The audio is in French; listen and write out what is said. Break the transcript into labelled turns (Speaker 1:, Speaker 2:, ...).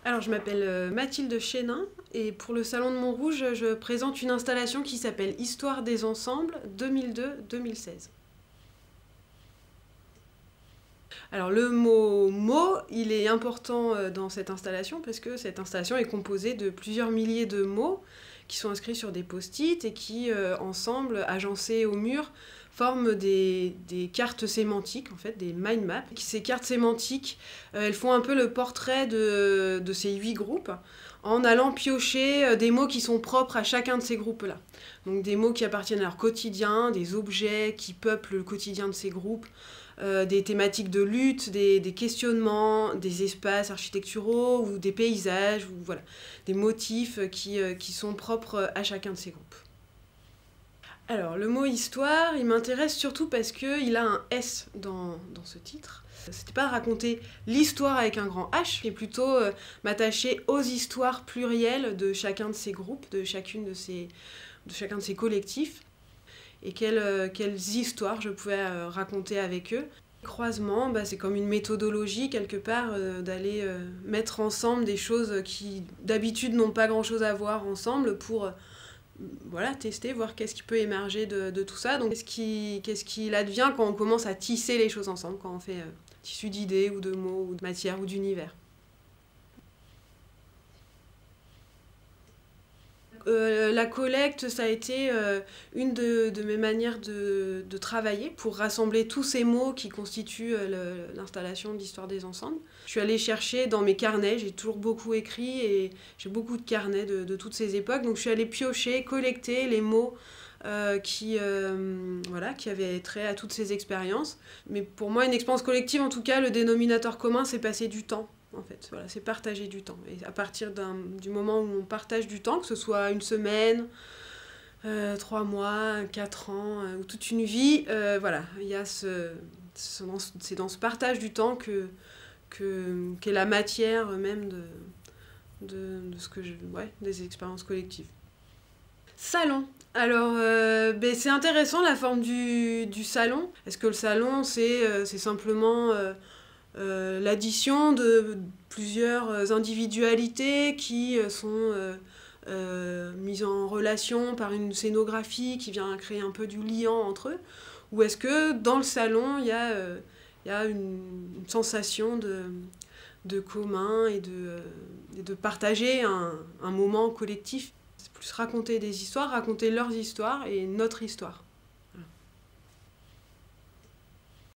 Speaker 1: Alors, je m'appelle Mathilde Chénin et pour le Salon de Montrouge, je présente une installation qui s'appelle Histoire des ensembles 2002-2016. Alors, le mot « mot », il est important dans cette installation parce que cette installation est composée de plusieurs milliers de mots qui sont inscrits sur des post-it et qui, ensemble, agencés au mur, forment des cartes sémantiques, en fait, des mind maps. Ces cartes sémantiques, elles font un peu le portrait de ces 8 groupes en allant piocher des mots qui sont propres à chacun de ces groupes-là. Donc des mots qui appartiennent à leur quotidien, des objets qui peuplent le quotidien de ces groupes, des thématiques de lutte, des questionnements, des espaces architecturaux ou des paysages, ou voilà, des motifs qui sont propres à chacun de ces groupes. Alors, le mot histoire, il m'intéresse surtout parce qu'il a un S dans ce titre. C'était pas raconter l'histoire avec un grand H, mais plutôt m'attacher aux histoires plurielles de chacun de ces groupes, de chacun de ces collectifs, et quelles histoires je pouvais raconter avec eux. Le croisement, c'est comme une méthodologie quelque part d'aller mettre ensemble des choses qui d'habitude n'ont pas grand-chose à voir ensemble pour voilà, tester, voir qu'est-ce qui peut émerger de tout ça. Donc qu'est-ce qu'il advient quand on commence à tisser les choses ensemble, quand on fait tissu d'idées ou de mots ou de matière ou d'univers. La collecte, ça a été une de mes manières de travailler pour rassembler tous ces mots qui constituent l'installation d'Histoire des ensembles. Je suis allée chercher dans mes carnets, j'ai toujours beaucoup écrit et j'ai beaucoup de carnets de toutes ces époques, donc je suis allée piocher, collecter les mots qui avaient trait à toutes ces expériences. Mais pour moi, une expérience collective, en tout cas, le dénominateur commun, c'est passer du temps. En fait, voilà, c'est partager du temps. Et à partir du moment où on partage du temps, que ce soit une semaine, 3 mois, 4 ans, ou toute une vie, voilà, il y a c'est dans ce partage du temps qu'est la matière même de ce que des expériences collectives. Salon. Alors, c'est intéressant la forme du salon. Est-ce que le salon, c'est simplement l'addition de plusieurs individualités qui sont mises en relation par une scénographie qui vient créer un peu du liant entre eux? Ou est-ce que dans le salon, il y a une sensation de commun et de partager un moment collectif? C'est plus raconter des histoires, raconter leurs histoires et notre histoire.